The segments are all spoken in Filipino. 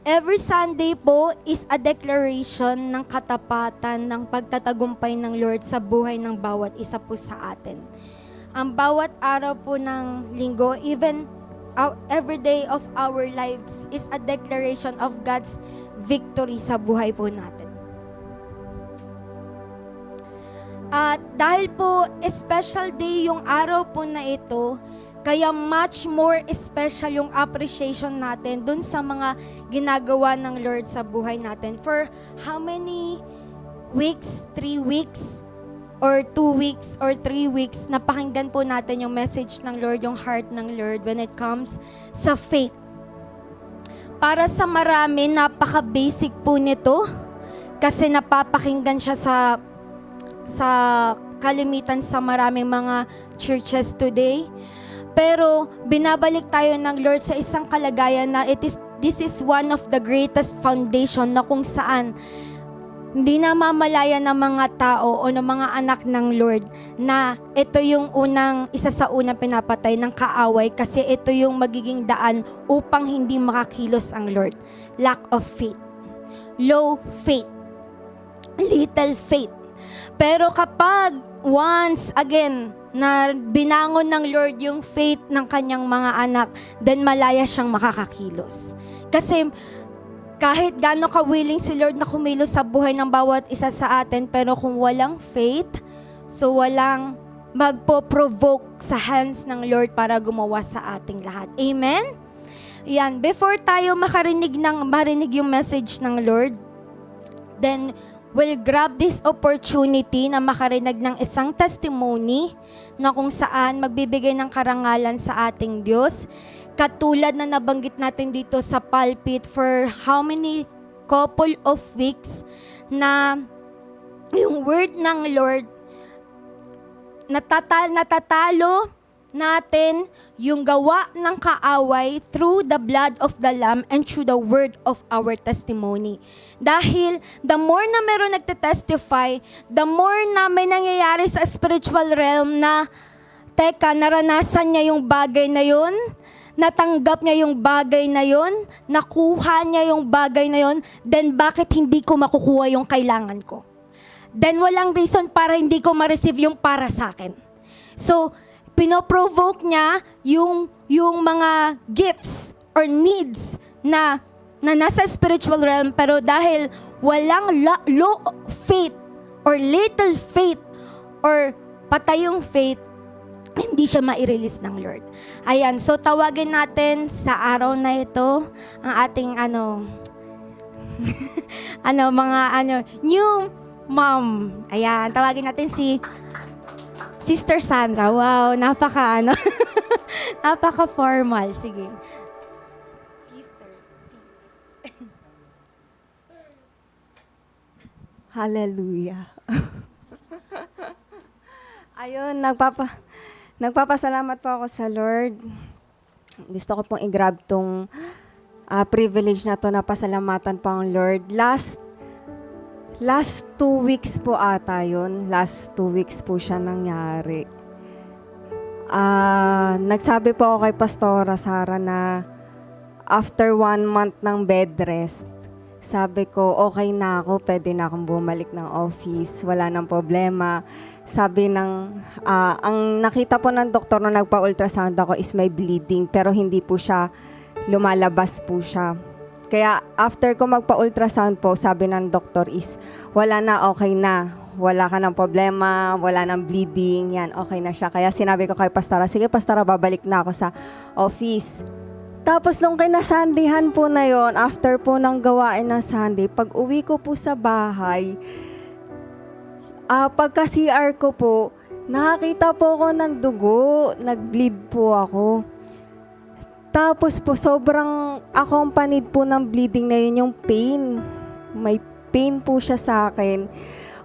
Every Sunday po is a declaration ng katapatan ng pagtatagumpay ng Lord sa buhay ng bawat isa po sa atin. Ang bawat araw po ng linggo, even every day of our lives is a declaration of God's victory sa buhay po natin. At dahil po special day yung araw po na ito, kaya much more special yung appreciation natin dun sa mga ginagawa ng Lord sa buhay natin. For how many weeks? 3 weeks? Or 2 weeks? Or 3 weeks? Napakinggan po natin yung message ng Lord, yung heart ng Lord when it comes sa faith. Para sa marami, napaka-basic po nito kasi napapakinggan siya sa kalimitan sa maraming mga churches today. Pero binabalik tayo ng Lord sa isang kalagayan na this is one of the greatest foundation na kung saan hindi na mamalaya ng mga tao o ng mga anak ng Lord na ito yung isa sa unang pinapatay ng kaaway kasi ito yung magiging daan upang hindi makakilos ang Lord. Lack of faith. Low faith. Little faith. Pero kapag once again na binangon ng Lord yung faith ng kanyang mga anak, then malaya siyang makakakilos. Kasi kahit gaano ka-willing si Lord na kumilos sa buhay ng bawat isa sa atin, pero kung walang faith, so walang magpo-provoke sa hands ng Lord para gumawa sa ating lahat. Amen? Yan, before tayo marinig yung message ng Lord, then we'll grab this opportunity na makarinig ng isang testimony na kung saan magbibigay ng karangalan sa ating Diyos. Katulad na nabanggit natin dito sa pulpit for how many couple of weeks na yung word ng Lord natatalo natin yung gawa ng kaaway through the blood of the Lamb and through the word of our testimony. Dahil the more na meron nagte-testify, the more na may nangyayari sa spiritual realm na, teka, naranasan niya yung bagay na yun, natanggap niya yung bagay na yun, nakuha niya yung bagay na yun, then bakit hindi ko makukuha yung kailangan ko? Then walang reason para hindi ko ma-receive yung para sa akin. So, pinoprovoke niya yung mga gifts or needs na nasa spiritual realm, pero dahil walang low faith or little faith or patayong faith, hindi siya ma-release ng Lord. Ayan, so tawagin natin sa araw na ito ang ating new mom. Ayan, tawagin natin si Sister Sandra. Wow, napaka-formal. Sige. Hallelujah. Ayun, nagpapasalamat po ako sa Lord. Gusto ko pong i-grab tong privilege na to na pasalamatan po ang Lord. Last 2 weeks po ata yun. Last 2 weeks po siya nangyari. Nagsabi po ako kay Pastora Sara na after 1 month ng bed rest, sabi ko, okay na ako, pwede na akong bumalik ng office, wala nang problema. Sabi ang nakita po ng doktor na nagpa-ultrasound ako is may bleeding, pero hindi po siya, lumalabas po siya. Kaya after ko magpa-ultrasound po, sabi ng doktor is, wala na, okay na. Wala ka ng problema, wala ng bleeding, yan, okay na siya. Kaya sinabi ko kay Pastora, sige Pastora, babalik na ako sa office. Tapos nung kinasandihan po na yon, after po ng gawain ng Sunday, pag uwi ko po sa bahay, pagka CR ko po, nakakita po ako ng dugo, nag-bleed po ako. Tapos po, sobrang accompanied po ng bleeding na yun yung pain. May pain po siya sa akin.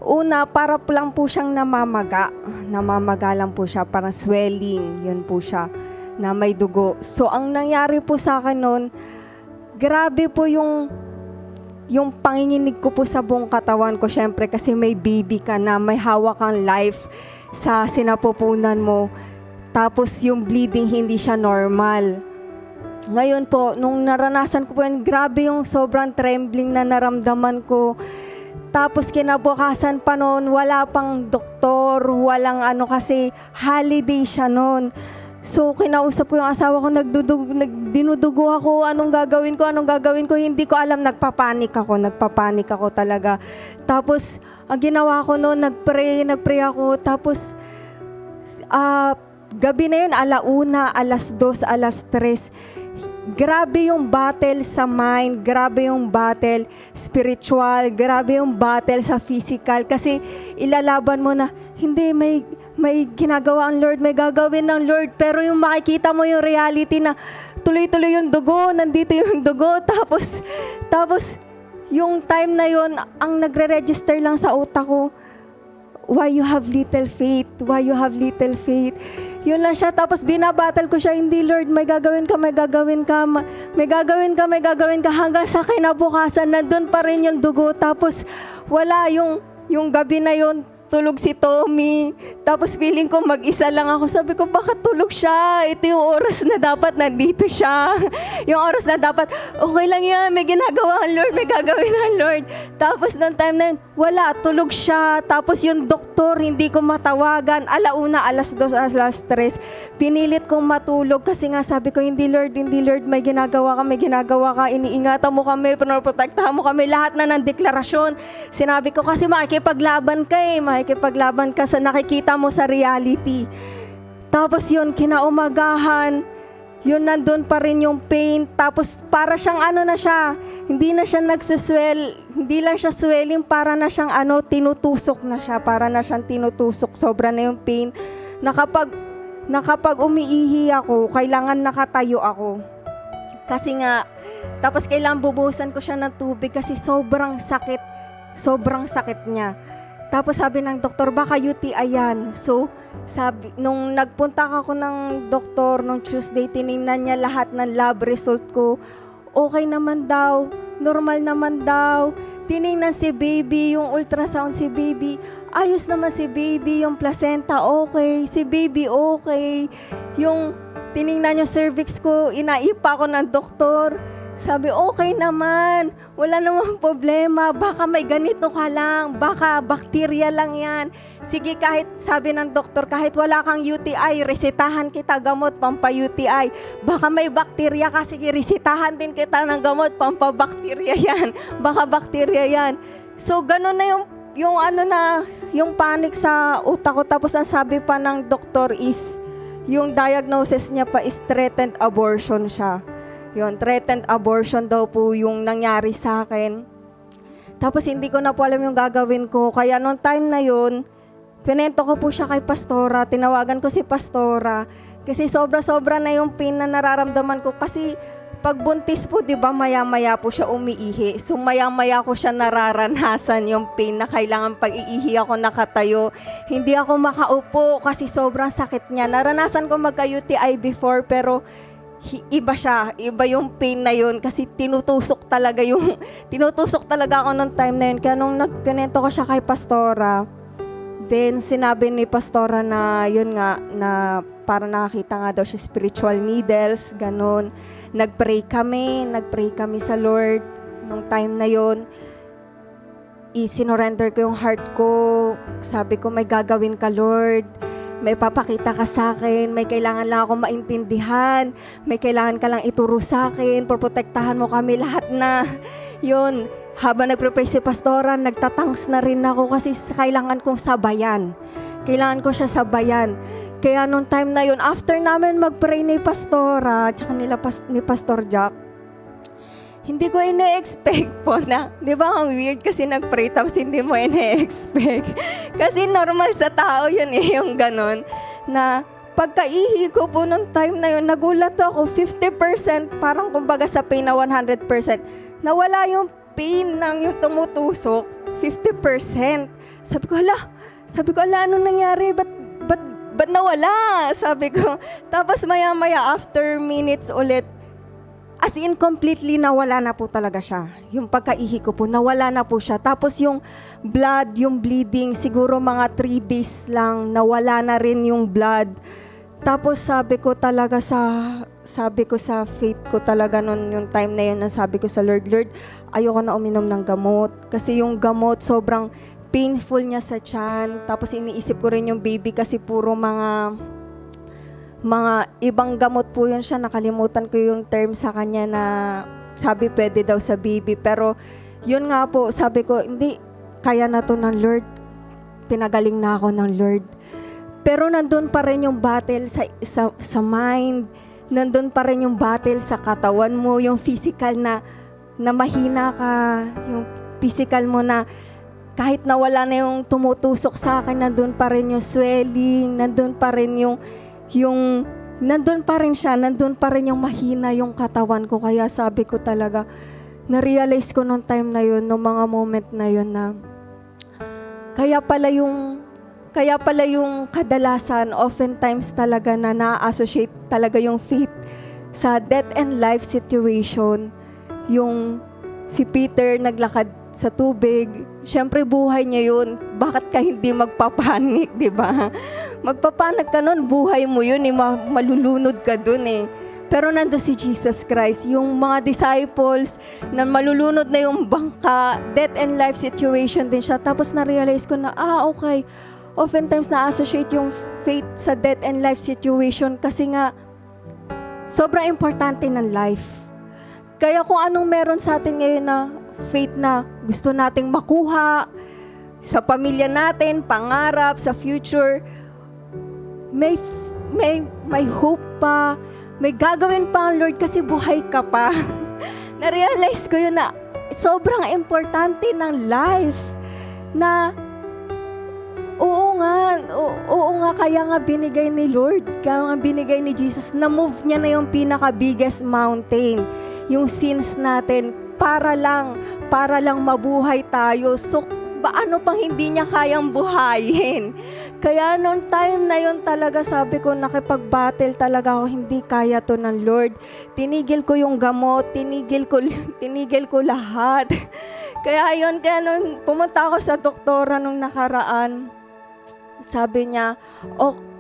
Una, para lang po siyang namamaga. Namamaga lang po siya, parang swelling, yun po siya, na may dugo. So, ang nangyari po sa akin noon, grabe po yung panginginig ko po sa buong katawan ko, syempre, kasi may baby ka na, may hawak kang life sa sinapupunan mo. Tapos yung bleeding, hindi siya normal. Ngayon po, nung naranasan ko po yun, grabe yung sobrang trembling na naramdaman ko. Tapos kinabukasan pa noon, wala pang doktor, walang ano kasi holiday siya noon. So kinausap ko yung asawa ko, dinudugo ako, anong gagawin ko, hindi ko alam, nagpapanik ako talaga. Tapos ang ginawa ko noon, nagpray ako, tapos gabi na yun, 1:00, 2:00, 3:00. Grabe yung battle sa mind, grabe yung battle spiritual, grabe yung battle sa physical. Kasi ilalaban mo na, hindi, may ginagawa ang Lord, may gagawin ng Lord. Pero yung makikita mo yung reality na tuloy-tuloy yung dugo, nandito yung dugo. Tapos yung time na yun, ang nagre-register lang sa utak ko, why you have little faith? Why you have little faith? Yun lang siya. Tapos binabattle ko siya, hindi Lord, may gagawin ka. Hanggang sa kinabukasan, nandun pa rin yung dugo. Tapos wala yung gabi na yun, tulog si Tommy. Tapos feeling ko mag-isa lang ako. Sabi ko, baka tulog siya. Ito yung oras na dapat nandito siya. Yung oras na dapat, okay lang yan, may ginagawa ang Lord, may gagawin ang Lord. Tapos noong time na yun, wala, tulog siya. Tapos yung doktor, hindi ko matawagan. 1:00, 2:00, 3:00. Pinilit kong matulog kasi nga sabi ko, hindi Lord, may ginagawa ka, iniingatan mo kami, pinoprotektahan mo kami, lahat na ng deklarasyon. Sinabi ko kasi makikipaglaban ka sa nakikita mo sa reality. Tapos yun, kinaumagahan, yun nandun pa rin yung pain. Tapos para siyang hindi na siya hindi lang siya swelling, para na siyang tinutusok na siya, sobra na yung pain. Na kapag umiihi ako, kailangan nakatayo ako. Kasi nga, tapos kailangan bubuhusan ko siya ng tubig kasi sobrang sakit niya. Tapos sabi ng doktor, baka UTI yan. So, nung nagpunta ako ng doktor nung Tuesday, tinignan niya lahat ng lab result ko. Okay naman daw, normal naman daw. Tinignan si baby, yung ultrasound si baby. Ayos naman si baby, yung placenta okay, si baby okay. Yung tinignan yung cervix ko, inaipa ako ng doktor. Sabi, okay naman, wala namang problema, baka may ganito ka lang, baka bakterya lang yan. Sige, sabi ng doktor, kahit wala kang UTI, resetahan kita gamot pampa-UTI. Baka may bakterya ka, sige, resetahan din kita ng gamot pampa-bakterya yan. Baka bakterya yan. So, ganun na yung panic sa utak ko. Tapos ang sabi pa ng doktor is, yung diagnosis niya pa is threatened abortion siya. Yun, threatened abortion daw po yung nangyari sa akin. Tapos hindi ko na po alam yung gagawin ko. Kaya noong time na yun, pinento ko po siya kay Pastora. Tinawagan ko si Pastora. Kasi sobra-sobra na yung pain na nararamdaman ko. Kasi pag buntis po, di ba, maya-maya po siya umiihi. So maya-maya ko siya nararanasan yung pain na kailangan pag iihi ako nakatayo. Hindi ako makaupo kasi sobrang sakit niya. Naranasan ko magka-UTI before, pero iba siya, iba yung pain na yun kasi tinutusok talaga ako nung time na yun. Kaya nung nagkanento ko siya kay Pastora, then sinabi ni Pastora na yun nga, na para nakakita nga daw siya spiritual needles, ganun. Nagpray kami sa Lord nung time na yun. I-surrender ko yung heart ko, sabi ko, may gagawin ka, Lord. May papakita ka sa akin, may kailangan lang ako maintindihan, may kailangan ka lang ituro sa akin, protektahan mo kami lahat na. Yun, habang nagpre-pray si Pastora, nagtatangs na rin ako kasi kailangan kong sabayan. Kailangan ko siya sabayan. Kaya nung time na yun, after namin mag-pray ni Pastora, tsaka ni Pastor Jack, hindi ko ine-expect po na, di ba ang weird kasi nag-pray tapos hindi mo ine-expect. Kasi normal sa tao yun yung ganon. Na pagkaihi ko po nung time na yun, nagulat ako, 50%, parang kumbaga sa pain na 100%. Nawala yung pain ng yung tumutusok, 50%. Sabi ko, anong nangyari? Ba't nawala? Sabi ko. Tapos maya-maya, after minutes ulit, as in, completely nawala na po talaga siya. Yung pagkaihi ko po, nawala na po siya. Tapos yung blood, yung bleeding, siguro mga 3 days lang, nawala na rin yung blood. Tapos sabi ko sa faith ko talaga noon yung time na yun, na sabi ko sa Lord, Lord, ayoko na uminom ng gamot. Kasi yung gamot sobrang painful niya sa tiyan. Tapos iniisip ko rin yung baby kasi puro mga ibang gamot po yun siya. Nakalimutan ko yung term sa kanya na sabi pwede daw sa baby. Pero yun nga po, sabi ko, hindi, kaya na to ng Lord. Pinagaling na ako ng Lord. Pero nandun pa rin yung battle sa mind. Nandun pa rin yung battle sa katawan mo, yung physical na mahina ka, yung physical mo na kahit nawala na yung tumutusok sa akin, nandun pa rin yung swelling, nandun pa rin nandun pa rin siya, nandun pa rin yung mahina yung katawan ko. Kaya sabi ko talaga, na-realize ko nung time na yun, nung mga moment na yun na kaya pala yung kadalasan, oftentimes talaga na na-associate talaga yung faith sa death and life situation. Yung si Peter naglakad sa tubig, syempre buhay niya yun. Bakit ka hindi magpapanik, di ba? Magpapanik ka nun, buhay mo yun, malulunod ka dun eh. Pero nando si Jesus Christ, yung mga disciples na malulunod na yung bangka, death and life situation din siya. Tapos na-realize ko na, okay, oftentimes na-associate yung faith sa death and life situation kasi nga, sobrang importante ng life. Kaya kung anong meron sa atin ngayon na faith na gusto nating makuha, sa pamilya natin, pangarap, sa future, may hope pa, may gagawin pa ang Lord kasi buhay ka pa. Na-realize ko yun na sobrang importante ng life na oo nga, kaya nga binigay ni Lord, kaya nga binigay ni Jesus, na-move niya na yung pinaka-biggest mountain, yung sins natin, para lang mabuhay tayo. So, paano pang hindi niya kayang buhayin? Kaya nung time na yun talaga, sabi ko, nakipag-battle talaga ako, hindi kaya to ng Lord. Tinigil ko yung gamot, tinigil ko lahat. Kaya nung pumunta ako sa doktora nung nakaraan, sabi niya,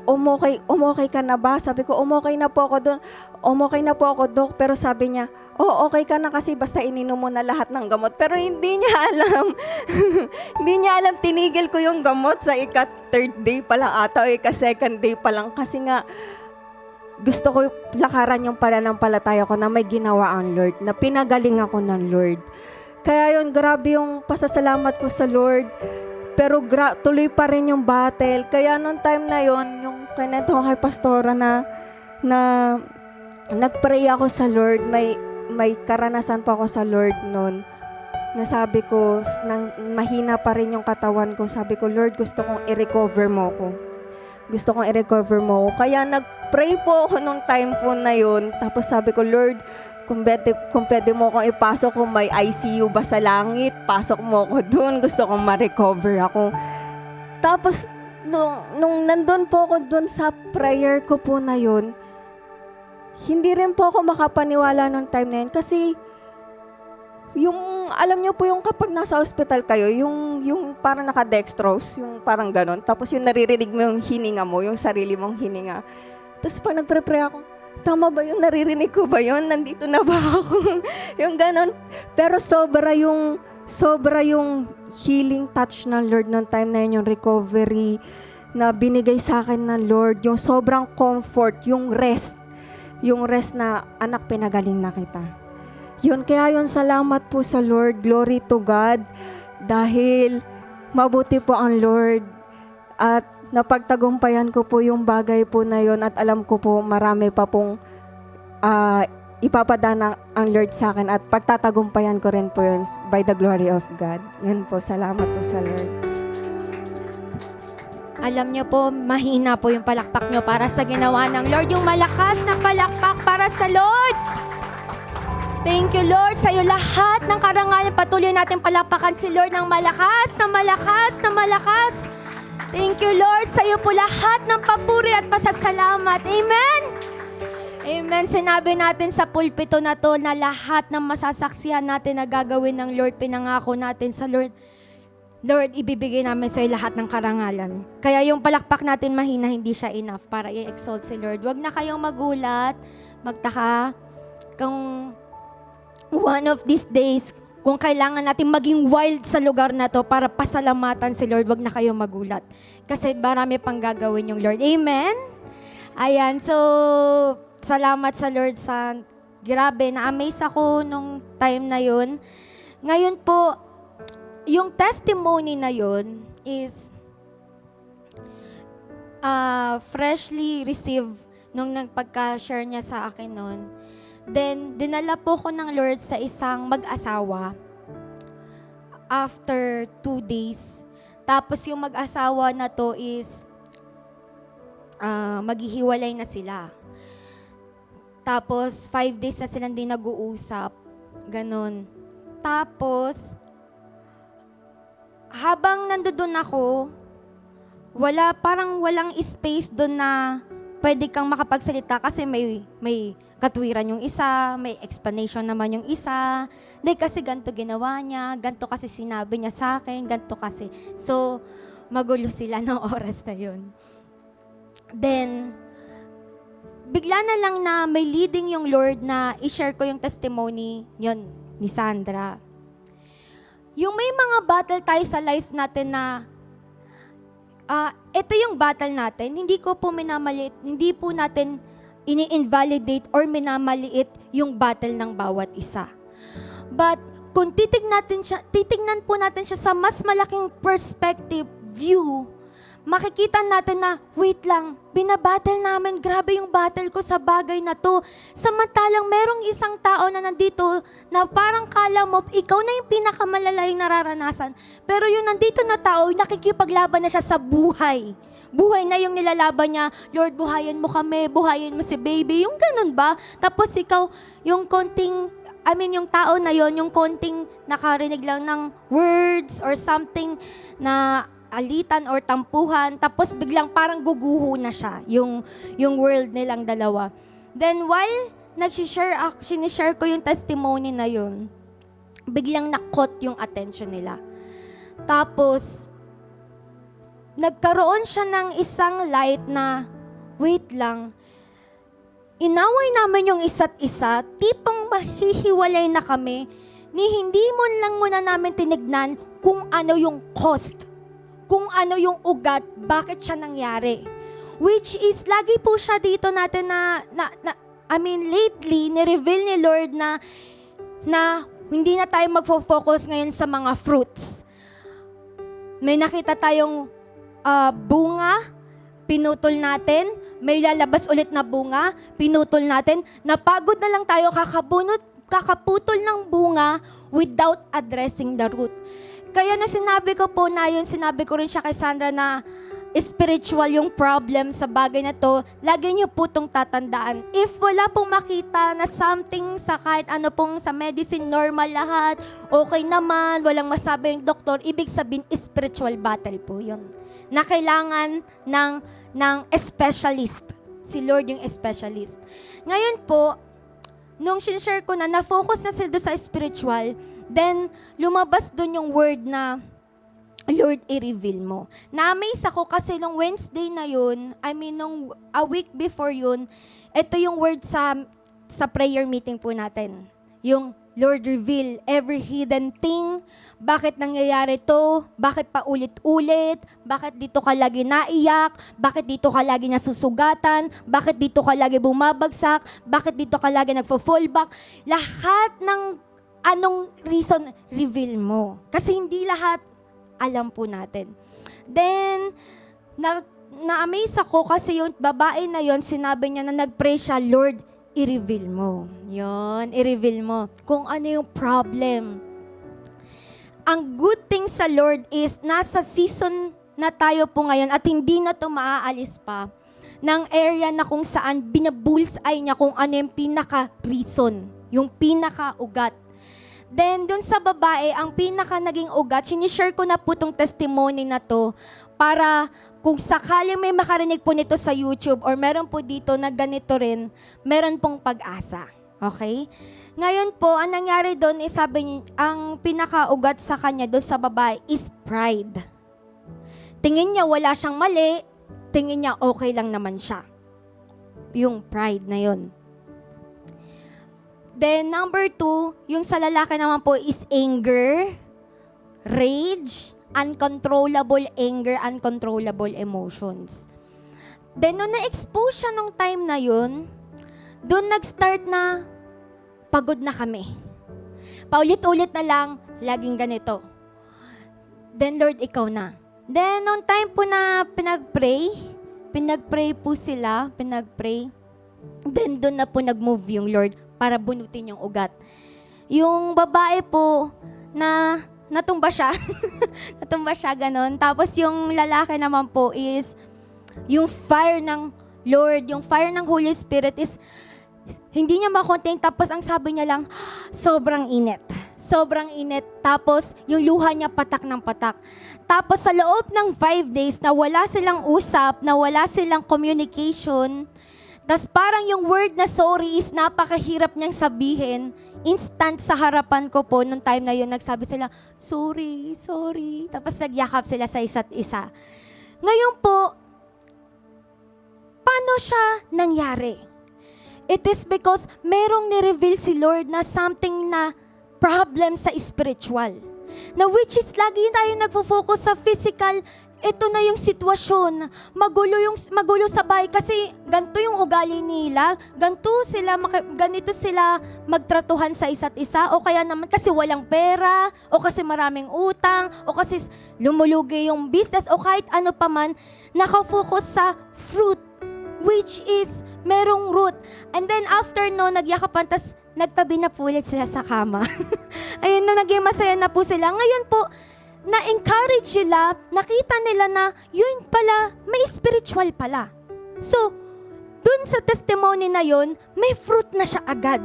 umokay ka na ba? Sabi ko, umokay na po ako doon. Umokay na po ako, Dok. Pero sabi niya, okay ka na kasi basta ininom mo na lahat ng gamot. Pero hindi niya alam. Hindi niya alam, tinigil ko yung gamot sa ika-third day pa lang ata o ika-second day pa lang. Kasi nga, gusto ko lakaran yung pananampalataya ko na may ginawa ang Lord, na pinagaling ako ng Lord. Kaya yun, grabe yung pasasalamat ko sa Lord. Pero tuloy pa rin yung battle. Kaya nung time na yon, yung kinento ko kay Pastora na nagpray ako sa Lord, may karanasan pa ako sa Lord noon. Nasabi ko, mahina pa rin yung katawan ko. Sabi ko, Lord, gusto kong i-recover mo ko. Gusto kong i-recover mo ko. Kaya nagpray po ako nung time po na yon. Tapos sabi ko, Lord, kung pwede mo akong ipasok, kung may ICU ba sa langit, pasok mo ako dun. Gusto kong ma-recover ako. Tapos, nung nandun po ako dun sa prayer ko po na yun, hindi rin po ako makapaniwala nung time na yun. Kasi, alam niyo po yung kapag nasa hospital kayo, yung parang naka-dextrose, yung parang ganon. Tapos yung naririnig mo yung hininga mo, yung sarili mong hininga. Tapos pag nagpre-pray ako, tama ba yun? Naririnig ko ba yun? Nandito na ba ako? Yung ganon. Pero sobra yung healing touch ng Lord noong time na yun, yung recovery na binigay sa akin ng Lord, yung sobrang comfort, yung rest na anak, pinagaling na kita. Yun, kaya yun, salamat po sa Lord, glory to God, dahil mabuti po ang Lord at napagtagumpayan ko po yung bagay po na yun at alam ko po marami pa pong ipapadana ang Lord sa akin at pagtatagumpayan ko rin po yun by the glory of God. Yan po, salamat po sa Lord. Alam niyo po, mahina po yung palakpak niyo para sa ginawa ng Lord. Yung malakas na palakpak para sa Lord. Thank you, Lord. Sa iyo lahat ng karangalan, patuloy natin palakpakan si Lord ng malakas, na malakas, na malakas. Thank you, Lord. Sa iyo po lahat ng papuri at pasasalamat. Amen. Amen. Sinabi natin sa pulpito na to na lahat ng masasaksihan natin na gagawin ng Lord, pinangako natin sa Lord Lord, ibibigay namin sa'yo lahat ng karangalan. Kaya yung palakpak natin mahina, hindi siya enough para i-exalt si Lord. Huwag na kayong magulat, magtaka, kung one of these days, kung kailangan natin maging wild sa lugar na to para pasalamatan si Lord, huwag na kayong magulat. Kasi marami pang gagawin yung Lord. Amen? Ayan, so, salamat sa Lord sa, grabe, na-amaze ako nung time na yun. Ngayon po, yung testimony na yun is freshly received nung nagpagka-share niya sa akin noon. Then, dinala po ko ng Lord sa isang mag-asawa after 2 days. Tapos yung mag-asawa na to is maghihiwalay na sila. Tapos, 5 days na silang di nag-uusap. Ganon. Tapos, habang nandoon ako, parang walang space doon na pwede kang makapagsalita kasi may katwiran yung isa, may explanation naman yung isa. Hindi kasi ganito ginawa niya, ganito kasi sinabi niya sa akin, ganito kasi. So, magulo sila ng oras na yun. Then, bigla na lang na may leading yung Lord na i-share ko yung testimony yun ni Sandra. Yung may mga battle tayo sa life natin na ito yung battle natin, hindi ko po minamaliit, hindi po natin ini-invalidate or minamaliit yung battle ng bawat isa. But kung titignan po natin siya sa mas malaking perspective, view, makikita natin na, wait lang, binabattle namin, grabe yung battle ko sa bagay na to. Samantalang merong isang tao na nandito na parang kala mo, ikaw na yung pinakamalala yung nararanasan. Pero yung nandito na tao, nakikipaglaban na siya sa buhay. Buhay na yung nilalaban niya, Lord, buhayin mo kami, buhayin mo si baby, yung ganun ba? Tapos ikaw, yung yung tao na yon, yung konting nakarinig lang ng words or something na alitan or tampuhan, tapos biglang parang guguho na siya, yung world nilang dalawa. Then while sinishare ko yung testimony na yun, biglang nakot yung attention nila. Tapos, nagkaroon siya ng isang light na, wait lang, inaway namin yung isa't isa, tipong mahihiwalay na kami, ni hindi mo lang muna namin tinignan kung ano yung cost, kung ano yung ugat, bakit siya nangyari. Which is, lagi po siya dito natin lately, ni-reveal ni Lord na hindi na tayo magfo-focus ngayon sa mga fruits. May nakita tayong bunga, pinutol natin. May lalabas ulit na bunga, pinutol natin. Napagod na lang tayo kakaputol ng bunga without addressing the root. Kaya na sinabi ko po na yun, sinabi ko rin siya kay Sandra na spiritual yung problem sa bagay na to, lagi niyo po itong tatandaan. If wala pong makita na something sa kahit ano pong sa medicine, normal lahat, okay naman, walang masabi yung doktor, ibig sabihin spiritual battle po yun. Na kailangan ng specialist. Si Lord yung specialist. Ngayon po, nung sinshare ko na-focus na sila sa spiritual, then lumabas doon yung word na, Lord, i-reveal mo. Na-amaze ako kasi nung Wednesday na yun, nung a week before yun, ito yung word sa prayer meeting po natin. Yung, Lord, reveal every hidden thing. Bakit nangyayari to? Bakit paulit-ulit? Bakit dito ka lagi naiyak? Bakit dito ka lagi nasusugatan? Bakit dito ka lagi bumabagsak? Bakit dito ka lagi nagfo-fallback? Lahat ng anong reason, reveal mo. Kasi hindi lahat alam po natin. Then, na-amaze ako kasi yung babae na yon, sinabi niya na nag-pray siya, Lord, i-reveal mo. Yon, i-reveal mo. Kung ano yung problem. Ang good thing sa Lord is, nasa season na tayo po ngayon at hindi na to maaalis pa ng area na kung saan binabullseye niya kung ano yung pinaka-reason, yung pinaka-ugat. Then, dun sa babae, ang pinaka naging ugat, sinishare ko na po itong testimony na to para kung sakaling may makarinig po nito sa YouTube or meron po dito na ganito rin, meron pong pag-asa. Okay? Ngayon po, ang nangyari doon is sabi niya, ang pinakaugat sa kanya doon sa babae is pride. Tingin niya wala siyang mali, tingin niya okay lang naman siya. Yung pride na yun. Then number 2, yung sa lalaki naman po is anger, rage, uncontrollable anger, uncontrollable emotions. Then nung na-expose siya nung time na yun, doon nag-start na pagod na kami. Paulit-ulit na lang, laging ganito. Then Lord, ikaw na. Then nung time po na pinag-pray po sila, then doon na po nag-move yung Lord para bunutin yung ugat. Yung babae po na natumba siya. Natumba siya, ganun. Tapos yung lalaki naman po is yung fire ng Lord, yung fire ng Holy Spirit is hindi niya makontain. Tapos ang sabi niya lang, sobrang init. Sobrang init. Tapos yung luha niya patak ng patak. Tapos sa loob ng 5 days na wala silang usap, na wala silang communication, tas parang yung word na sorry is napakahirap niyang sabihin. Instant sa harapan ko po, nung time na yun, nagsabi sila, sorry. Tapos nagyakap sila sa isa't isa. Ngayon po, paano siya nangyari? It is because merong ni-reveal si Lord na something na problem sa spiritual. Na which is lagi tayo nagfo-focus sa physical. Ito na yung sitwasyon. Magulo sa bahay kasi ganito yung ugali nila. Ganito sila magtratuhan sa isa't isa. O kaya naman kasi walang pera, o kasi maraming utang, o kasi lumulugi yung business, o kahit ano pa man, nakafocus sa fruit, which is merong root. And then after no, nagyakapan, tas nagtabi na po ulit sila sa kama. Ayun na, naging masaya na po sila. Ngayon po, na-encourage sila, nakita nila na yun pala, may spiritual pala. So, dun sa testimony na yun, may fruit na siya agad.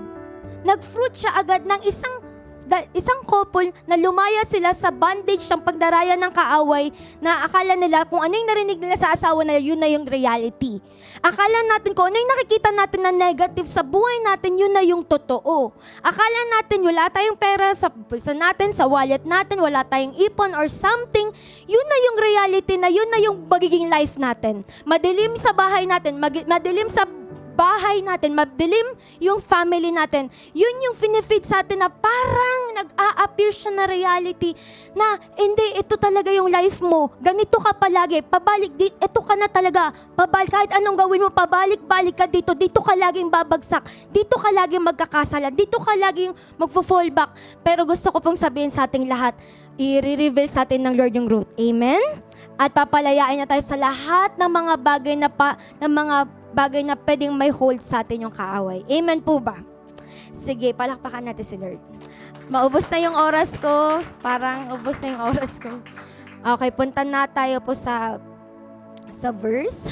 Nag-fruit siya agad ng isang couple na lumaya sila sa bondage ng pagdaraya ng kaaway na akala nila kung ano yung narinig nila sa asawa na yun na yung reality. Akala natin kung ano yung nakikita natin na negative sa buhay natin, yun na yung totoo. Akala natin wala tayong pera sa bulsa natin, sa wallet natin, wala tayong ipon or something, yun na yung reality na yun na yung magiging life natin. Madilim sa bahay natin, madilim sa bahay natin, madilim yung family natin. Yun yung finifeed sa atin na parang nag-a-appear siya na reality na hindi, ito talaga yung life mo. Ganito ka palagi. Pabalik, ito ka na talaga. Kahit anong gawin mo, pabalik-balik ka dito. Dito ka laging babagsak. Dito ka laging magkakasala. Dito ka laging magfo-fall back. Pero gusto ko pong sabihin sa ating lahat, i-reveal sa atin ng Lord yung root. Amen? At papalayain niya tayo sa lahat ng mga bagay na pwedeng may hold sa atin yung kaaway. Amen po ba? Sige, palakpakan natin si Lord. Maubos na yung oras ko. Parang ubos na yung oras ko. Okay, punta na tayo po sa verse.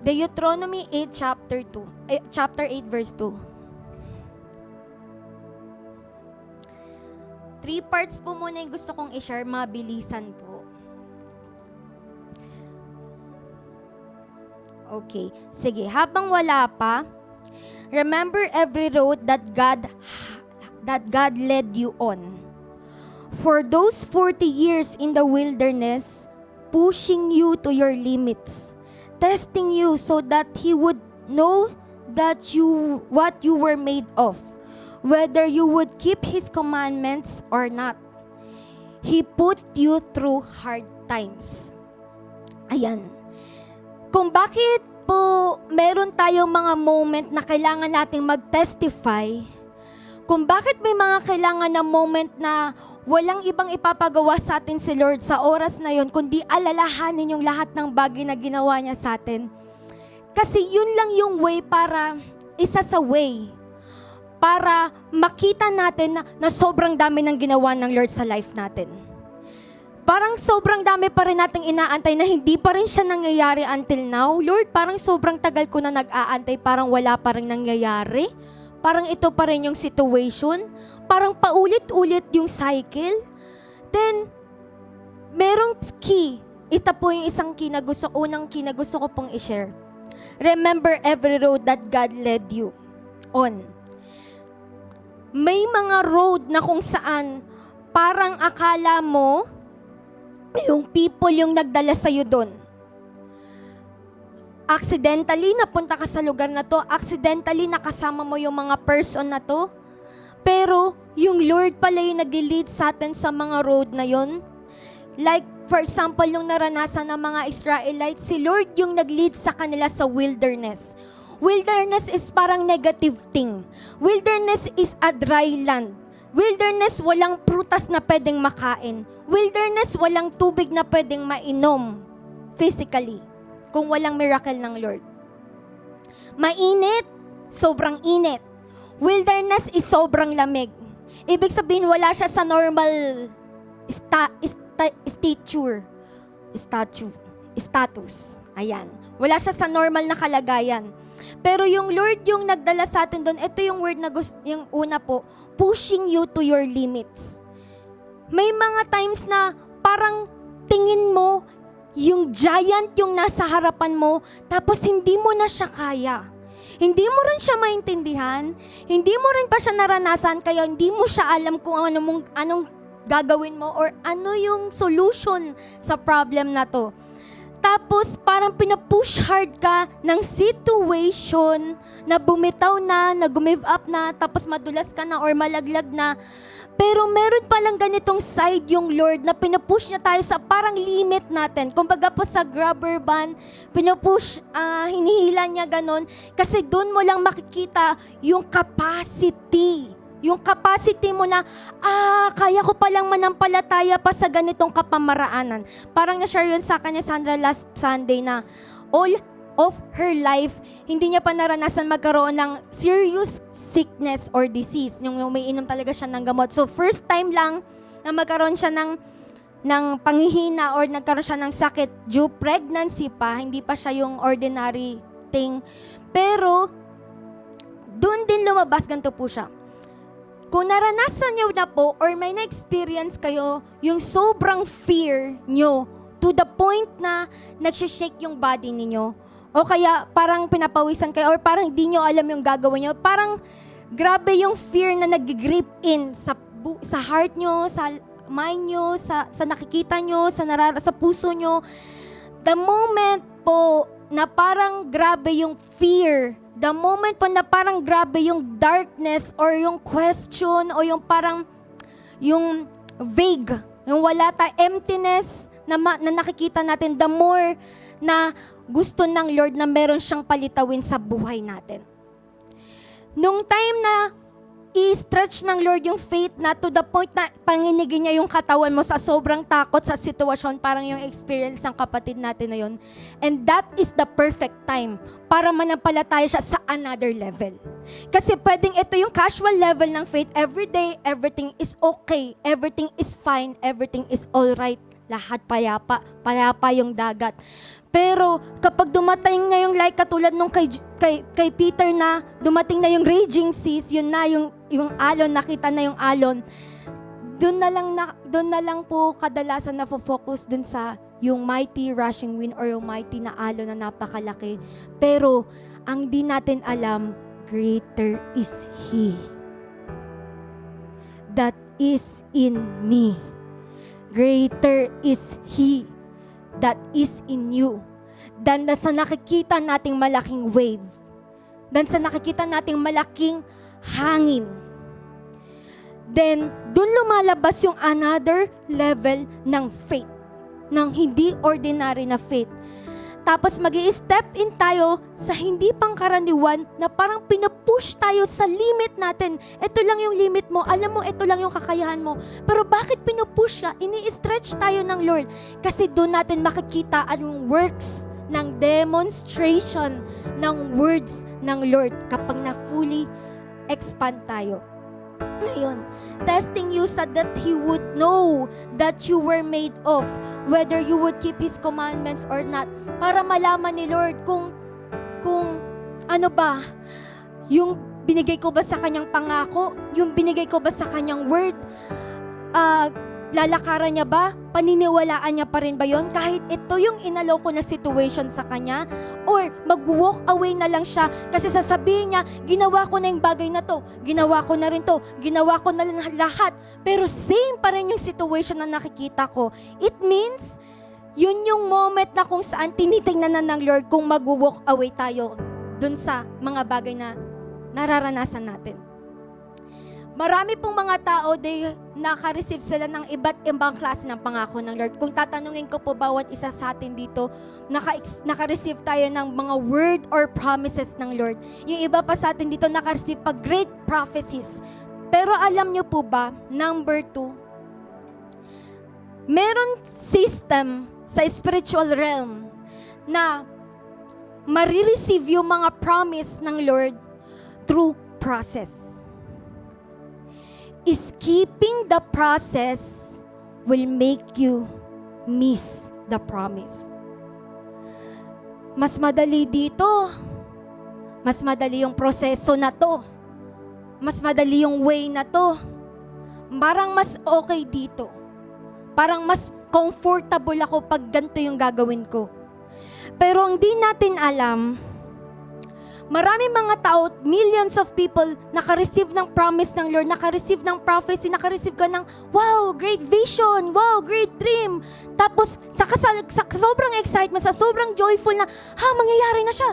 Deuteronomy 8, chapter 8, verse 2. 3 parts po muna yung gusto kong i-share, mabilisan po. Okay. Sige, habang wala pa, remember every road that God led you on. For those 40 years in the wilderness, pushing you to your limits, testing you so that He would know what you were made of, whether you would keep His commandments or not. He put you through hard times. Ayan. Kung bakit po meron tayong mga moment na kailangan nating mag-testify, kung bakit may mga kailangan na moment na walang ibang ipapagawa sa atin si Lord sa oras na yon, kundi alalahanin yung lahat ng bagay na ginawa niya sa atin. Kasi yun lang yung way para makita natin na sobrang dami ng ginawa ng Lord sa life natin. Parang sobrang dami pa rin nating inaantay na hindi pa rin siya nangyayari until now. Lord, parang sobrang tagal ko na nag-aantay, parang wala pa rin nangyayari. Parang ito pa rin yung situation. Parang paulit-ulit yung cycle. Then, merong key. Ito po yung isang unang key na gusto ko pong i-share. Remember every road that God led you. on. May mga road na kung saan parang akala mo yung people yung nagdala sa'yo doon. Accidentally, napunta ka sa lugar na to. Accidentally, nakasama mo yung mga person na to. Pero, yung Lord pala yung nag-lead sa atin sa mga road na yon. Like, for example, yung naranasan ng mga Israelites, si Lord yung nag-lead sa kanila sa wilderness. Wilderness is parang negative thing. Wilderness is a dry land. Wilderness, walang prutas na pwedeng makain. Wilderness, walang tubig na pwedeng mainom physically kung walang miracle ng Lord. Mainit, sobrang init. Wilderness is sobrang lamig. Ibig sabihin, wala siya sa normal status. Ayan. Wala siya sa normal na kalagayan. Pero yung Lord yung nagdala sa atin doon, ito yung word na yung una po, pushing you to your limits. May mga times na parang tingin mo, yung giant yung nasa harapan mo, tapos hindi mo na siya kaya. Hindi mo rin siya maintindihan, hindi mo rin pa siya naranasan, kaya hindi mo siya alam kung anong gagawin mo or ano yung solution sa problem na to. Tapos parang pinapush hard ka ng situation na bumitaw na give up na, tapos madulas ka na or malaglag na. Pero meron palang ganitong side yung Lord na pinapush niya tayo sa parang limit natin. Kumbaga po sa grabber band, pinapush, hinihila niya ganon. Kasi doon mo lang makikita yung capacity. Yung capacity mo na, kaya ko palang manampalataya pa sa ganitong kapamaraanan. Parang na-share yun sa kanya, Sandra, last Sunday na all of her life, hindi niya pa naranasan magkaroon ng serious sickness or disease. Yung umiinom talaga siya ng gamot. So, first time lang na magkaroon siya ng panghihina or nagkaroon siya ng sakit due pregnancy pa, hindi pa siya yung ordinary thing. Pero, doon din lumabas, ganito po siya. Kung naranasan niyo na po or may na-experience kayo yung sobrang fear niyo to the point na nagsishake yung body ninyo, o kaya parang pinapawisan kayo or parang hindi nyo alam yung gagawin nyo, parang grabe yung fear na nag-grip in sa heart nyo, sa mind nyo, sa nakikita nyo, sa puso nyo. The moment po na parang grabe yung fear, the moment po na parang grabe yung darkness or yung question o yung parang yung vague, yung wala emptiness na nakikita natin, the more na gusto ng Lord na meron siyang palitawin sa buhay natin. Nung time na i-stretch ng Lord yung faith na to the point na panginigin niya yung katawan mo sa sobrang takot sa sitwasyon, parang yung experience ng kapatid natin na yun. And that is the perfect time para manampalataya siya sa another level. Kasi pwedeng ito yung casual level ng faith. Every day, everything is okay. Everything is fine. Everything is alright. Lahat payapa. Payapa yung dagat. Pero kapag dumating na yung like katulad nung kay Peter na dumating na yung raging seas, yun na yung alon, nakita na yung alon. Doon na lang po kadalasan na focus dun sa yung mighty rushing wind or yung mighty na alon na napakalaki. Pero ang di natin alam, greater is He that is in me. Greater is He that is in you than sa nakikita nating malaking wave, than sa nakikita nating malaking hangin. Then, dun lumalabas yung another level ng faith, ng hindi ordinary na faith. Tapos magi-step in tayo sa hindi pangkaraniwan na parang pinapush tayo sa limit natin. Ito lang yung limit mo. Alam mo, ito lang yung kakayahan mo. Pero bakit pinupush ka? Ini-stretch tayo ng Lord. Kasi doon natin makikita anong works ng demonstration ng words ng Lord kapag na-fully expand tayo. Ngayon, testing you so that He would know that you were made of, whether you would keep His commandments or not. Para malaman ni Lord kung ano ba, yung binigay ko ba sa Kanyang pangako, yung binigay ko ba sa Kanyang word, lalakaran niya ba? Paniniwalaan niya pa rin ba yon kahit ito yung inalaw ko na situation sa kanya? Or mag-walk away na lang siya kasi sasabihin niya, ginawa ko na yung bagay na to, ginawa ko na rin to, ginawa ko na rin lahat. Pero same pa rin yung situation na nakikita ko. It means, yun yung moment na kung saan tinitingnan na ng Lord kung mag-walk away tayo dun sa mga bagay na nararanasan natin. Marami pong mga tao, naka-receive sila ng iba't ibang klase ng pangako ng Lord. Kung tatanungin ko po bawat isa sa atin dito, naka-receive tayo ng mga word or promises ng Lord. Yung iba pa sa atin dito, naka-receive pa great prophecies. Pero alam nyo po ba, number 2, meron system sa spiritual realm na marireceive yung mga promise ng Lord through process. Skipping the process will make you miss the promise. Mas madali dito. Mas madali yung proseso na to. Mas madali yung way na to. Parang mas okay dito. Parang mas comfortable ako pag ganito yung gagawin ko. Pero ang di natin alam, maraming mga tao, millions of people, naka-receive ng promise ng Lord, naka-receive ng prophecy, naka-receive ka ng, wow, great vision, wow, great dream. Tapos, sa sobrang excitement, sa sobrang joyful na, mangyayari na siya,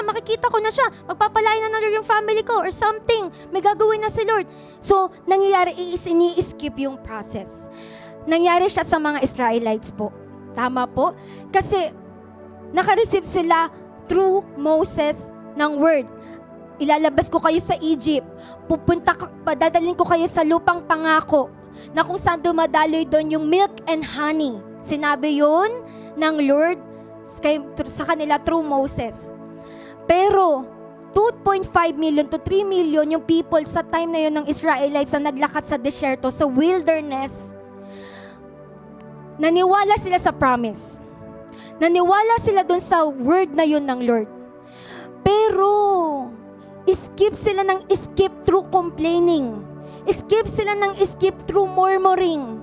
makikita ko na siya, magpapalain na ng Lord yung family ko, or something, may gagawin na si Lord. So, nangyayari, ini-skip yung process. Nangyari siya sa mga Israelites po. Tama po? Kasi, naka-receive sila through Moses ng word. Ilalabas ko kayo sa Egypt. Dadalhin ko kayo sa lupang pangako na kung saan dumadaloy doon yung milk and honey. Sinabi yun ng Lord sa kanila through Moses. Pero 2.5 million to 3 million yung people sa time na yun ng Israelites na naglakad sa desierto, sa wilderness. Naniwala sila sa promise. Naniwala sila doon sa word na yun ng Lord. Pero, skip sila ng skip through complaining. Skip sila ng skip through murmuring.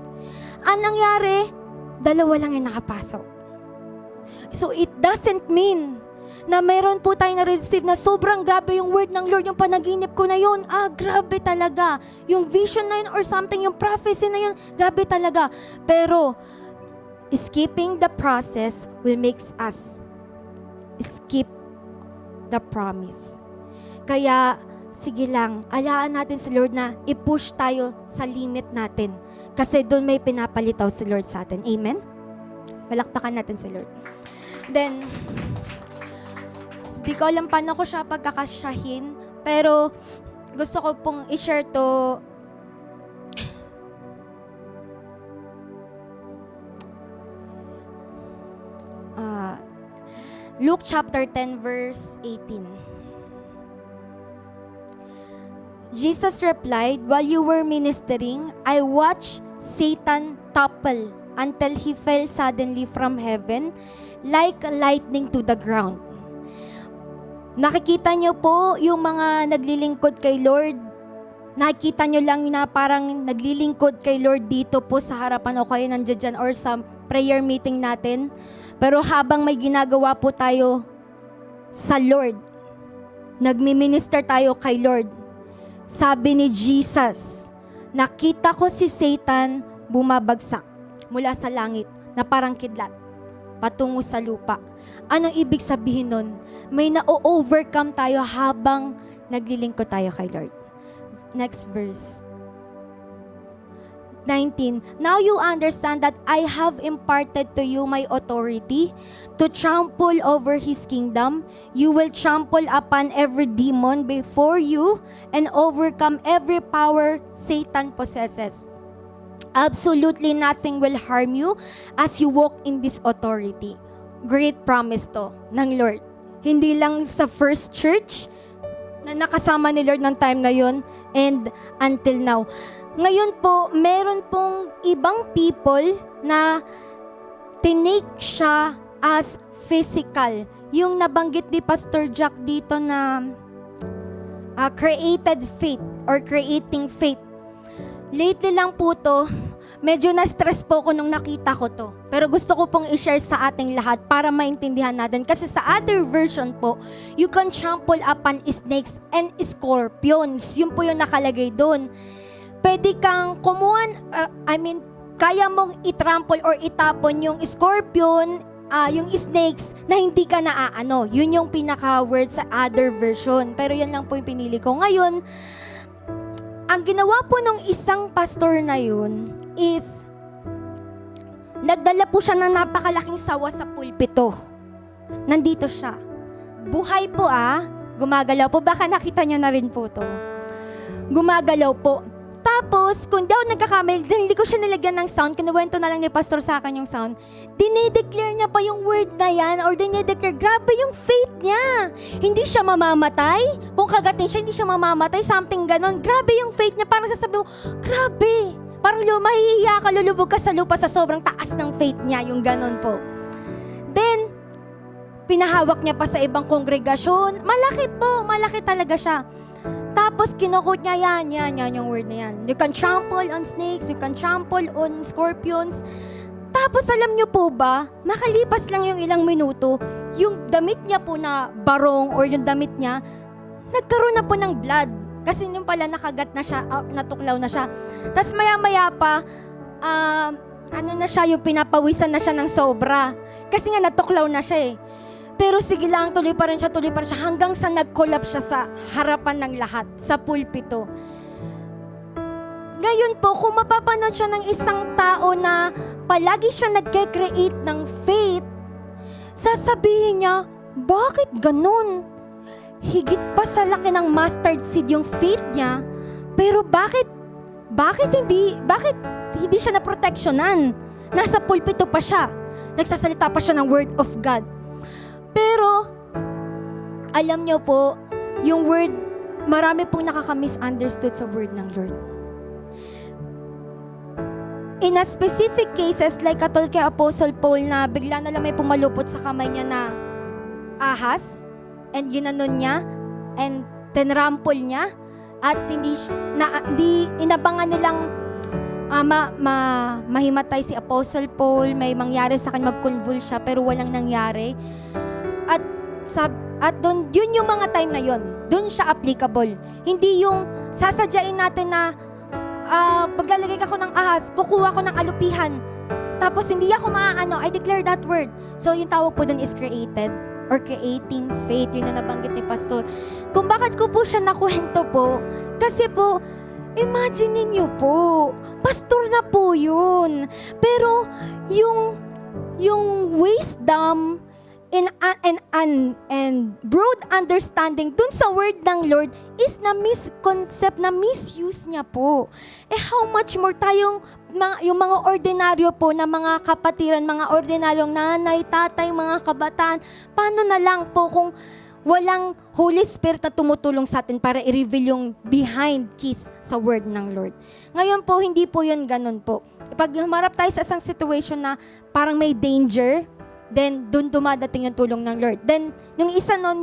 Anong nangyari? 2 lang yung nakapasok. So, it doesn't mean na meron po tayo na-receive na sobrang grabe yung word ng Lord, yung panaginip ko na yun. Grabe talaga. Yung vision na yun or something, yung prophecy na yun, grabe talaga. Pero, skipping the process will make us skip the promise. Kaya, sige lang, alaan natin si Lord na i-push tayo sa limit natin. Kasi doon may pinapalitaw si Lord sa atin. Amen? Palakpakan natin si Lord. Then, di ko alam paano ko siya pagkakasyahin, pero gusto ko pong i-share to. Luke chapter 10 verse 18. Jesus replied, "While you were ministering, I watched Satan topple until he fell suddenly from heaven like lightning to the ground." Nakikita niyo po yung mga naglilingkod kay Lord. Nakikita niyo lang na parang naglilingkod kay Lord dito po sa harapan o kayo nandiyan dyan or sa prayer meeting natin. Pero habang may ginagawa po tayo sa Lord, nagmi-minister tayo kay Lord, sabi ni Jesus, nakita ko si Satan bumabagsak mula sa langit na parang kidlat patungo sa lupa. Anong ibig sabihin nun? May na-overcome tayo habang naglilingkod tayo kay Lord. Next verse. 19. Now you understand that I have imparted to you my authority to trample over his kingdom. You will trample upon every demon before you and overcome every power Satan possesses. Absolutely nothing will harm you as you walk in this authority. Great promise to ng Lord. Hindi lang sa first church na nakasama ni Lord ng time na yun and until now. Ngayon po, meron pong ibang people na tinake siya as physical. Yung nabanggit ni Pastor Jack dito na created faith or creating faith. Lately lang po to, medyo na-stress po ako nung nakita ko to. Pero gusto ko pong i-share sa ating lahat para maintindihan natin. Kasi sa other version po, you can trample upon snakes and scorpions. Yun po yung nakalagay doon. Pwede kang kumuha, kaya mong itrample or itapon yung scorpion, yung snakes na hindi ka naaano. Yun yung pinaka-word sa other version. Pero yan lang po yung pinili ko. Ngayon, ang ginawa po nung isang pastor na yun is nagdala po siya ng napakalaking sawa sa pulpito. Nandito siya. Buhay po gumagalaw po. Baka nakita nyo na rin po to. Gumagalaw po. Tapos, kung di ako nagkakamali, hindi ko siya nilagyan ng sound, kinuwento na lang ni pastor sa akin yung sound, dinideclare niya pa yung word na yan, or dinideclare, grabe yung faith niya. Hindi siya mamamatay. Kung kagatin siya, hindi siya mamamatay, something ganon. Grabe yung faith niya, parang sasabi mo, grabe. Parang mahihiya ka, lulubog ka sa lupa sa sobrang taas ng faith niya, yung ganon po. Then, pinahawak niya pa sa ibang kongregasyon. Malaki po, malaki talaga siya. Tapos, kinukot niya yan yung word na yan. You can trample on snakes, you can trample on scorpions. Tapos, alam niyo po ba, makalipas lang yung ilang minuto, yung damit niya po na barong or yung damit niya, nagkaroon na po ng blood. Kasi yung pala nakagat na siya, natuklaw na siya. Tapos, maya-maya pa, na siya, yung pinapawisan na siya ng sobra. Kasi nga, natuklaw na siya eh. Pero sige lang, tuloy pa rin siya hanggang sa nag-collapse siya sa harapan ng lahat, sa pulpito. Ngayon po, kung mapapanood siya ng isang tao na palagi siya nagke-create ng faith, sasabihin niya, bakit ganun? Higit pa sa laki ng mustard seed yung faith niya, pero bakit hindi siya na-protectionan? Nasa pulpito pa siya. Nagsasalita pa siya ng word of God. Pero, alam niyo po, yung word, marami pong nakaka-misunderstood sa word ng Lord. In a specific cases, like katulad kay Apostle Paul na bigla na lang may pumalupot sa kamay niya na ahas, and ginanon niya, and tinrample niya, at hindi inabangan nilang mahimatay si Apostle Paul, may mangyari sa akin, mag-convulse siya, pero walang nangyari. At doon, yun yung mga time na yun. Doon siya applicable. Hindi yung sasadyain natin na paglalagay ako ng ahas, kukuha ko ng alupihan, tapos hindi ako maaano, I declare that word. So yung tawag po doon is created or creating faith. Yun na nabanggit ni Pastor. Kung bakit ko po siya nakwento po, kasi po, imagine niyo po, pastor na po yun. Pero yung wisdom and broad understanding dun sa word ng Lord is na misconcept, na misuse niya po. How much more tayong yung mga ordinaryo po na mga kapatiran, mga ordinaryong nanay, tatay, mga kabataan, paano na lang po kung walang Holy Spirit na tumutulong sa atin para i-reveal yung behind keys sa word ng Lord. Ngayon po, hindi po yun ganun po. Pag humarap tayo sa isang situation na parang may danger, then, doon dumadating yung tulong ng Lord. Then, yung isa nun,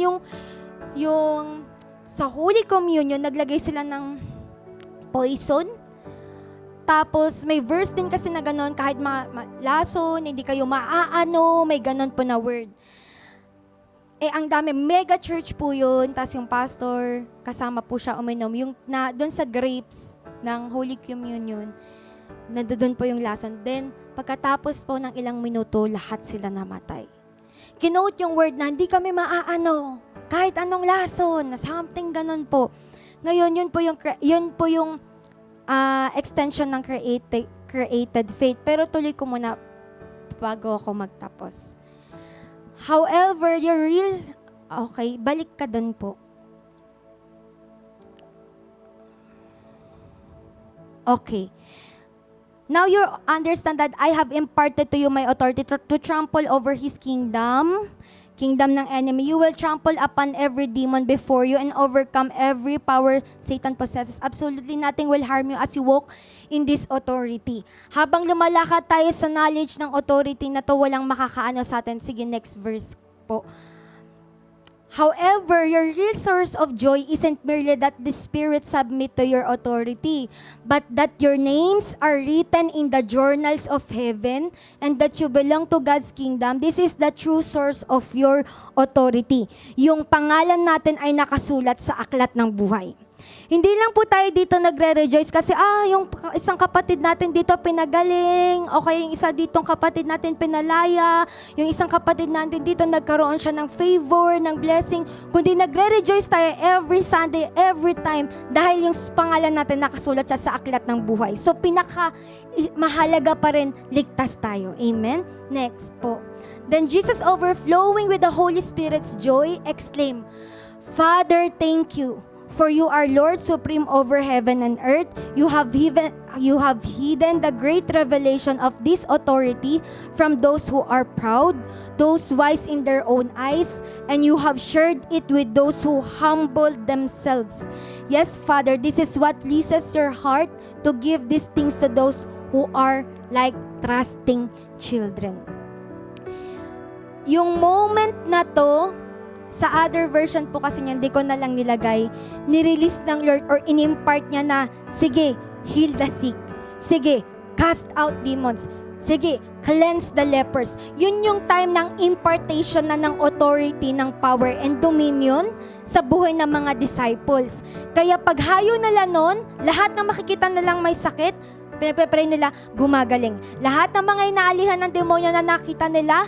yung sa Holy Communion, naglagay sila ng poison. Tapos, may verse din kasi na gano'n, kahit lason, hindi kayo maaano, may gano'n po na word. Ang dami, mega church po yun, tapos yung pastor, kasama po siya uminom. Yung doon sa grapes ng Holy Communion, nandoon po yung lason. Then, pagkatapos po ng ilang minuto, lahat sila namatay. Kinote yung word na, hindi kami maaano, kahit anong lason, something ganun po. Ngayon, yun po yung extension ng created faith. Pero tuloy ko muna bago ako magtapos. However, okay, balik ka dun po. Okay. Now you understand that I have imparted to you my authority to trample over his kingdom ng enemy. You will trample upon every demon before you and overcome every power Satan possesses. Absolutely nothing will harm you as you walk in this authority. Habang lumalakad tayo sa knowledge ng authority na to, walang makakaano sa atin. Sige, next verse po. However, your real source of joy isn't merely that the Spirit submit to your authority, but that your names are written in the journals of heaven and that you belong to God's kingdom. This is the true source of your authority. Yung pangalan natin ay nakasulat sa aklat ng buhay. Hindi lang po tayo dito nagre-rejoice kasi yung isang kapatid natin dito pinagaling, o kaya yung isa ditong kapatid natin pinalaya, yung isang kapatid natin dito nagkaroon siya ng favor, ng blessing, kundi nagre-rejoice tayo every Sunday, every time, dahil yung pangalan natin nakasulat siya sa aklat ng buhay. So mahalaga pa rin ligtas tayo. Amen? Next po. Then Jesus, overflowing with the Holy Spirit's joy, exclaimed, Father, thank you. For you are Lord supreme over heaven and earth. You have hidden the great revelation of this authority from those who are proud, those wise in their own eyes, and you have shared it with those who humble themselves. Yes, Father, this is what pleases your heart, to give these things to those who are like trusting children. Yung moment na to, sa other version po kasi niya, hindi ko na lang nilagay, nirelease ng Lord or inimpart niya na, sige, heal the sick. Sige, cast out demons. Sige, cleanse the lepers. Yun yung time ng impartation na ng authority, ng power and dominion sa buhay ng mga disciples. Kaya paghayo nila nun, lahat ng makikita nilang may sakit, pinagpray nila, gumagaling. Lahat ng mga inaalihan ng demonyo na nakita nila,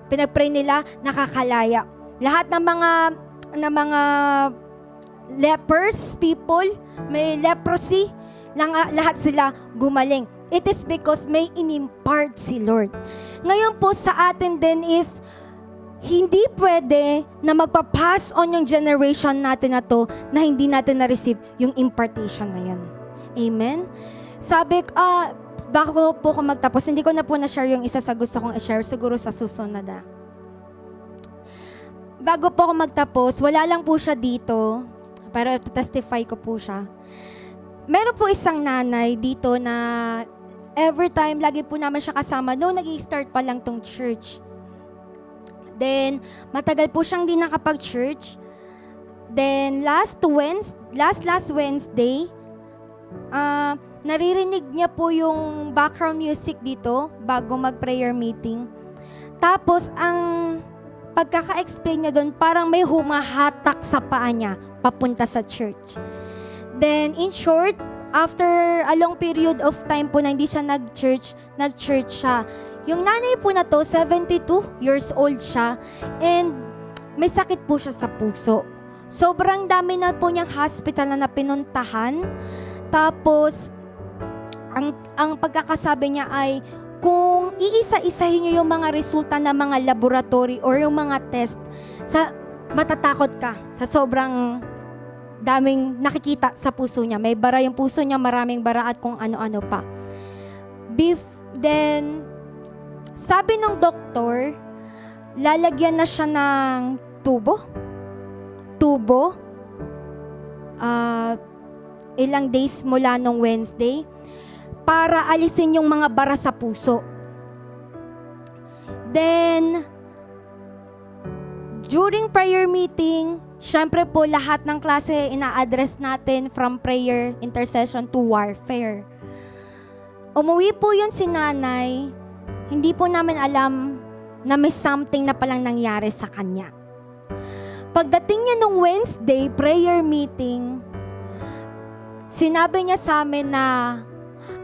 pinagpray nila, nakakalaya. Lahat ng mga lepers people, may leprosy, lahat sila gumaling. It is because may inimpart si Lord. Ngayon po sa atin din is, hindi pwede na magpa-pass on yung generation natin na to na hindi natin na-receive yung impartation na yan. Amen? Sabi, bago po ako magtapos, hindi ko na po na-share yung isa sa gusto kong i-share, siguro sa susunod na. Bago po ako magtapos, wala lang po siya dito, pero testify ko po siya. Meron po isang nanay dito na every time, lagi po naman siya kasama. Noong nag-i-start pa lang tong church. Then, matagal po siyang di nakapag-church. Then, last Wednesday, naririnig niya po yung background music dito bago mag-prayer meeting. Tapos, ang pagkaka-explain niya doon, parang may humahatak sa paa niya papunta sa church. Then, in short, after a long period of time po na hindi siya nag-church siya. Yung nanay po na to, 72 years old siya, and may sakit po siya sa puso. Sobrang dami na po niyang hospital na pinuntahan. Tapos, ang pagkakasabi niya ay, kung iisa-isahin niyo yung mga resulta ng mga laboratory or yung mga test, matatakot ka sa sobrang daming nakikita sa puso niya. May bara yung puso niya, maraming bara at kung ano-ano pa. Then, sabi ng doktor, lalagyan na siya ng tubo. Ilang days mula nung Wednesday, para alisin yung mga bara sa puso. Then, during prayer meeting, syempre po lahat ng klase ina-address natin from prayer, intercession to warfare. Umuwi po yun si nanay, hindi po namin alam na may something na palang nangyari sa kanya. Pagdating niya nung Wednesday prayer meeting, sinabi niya sa amin na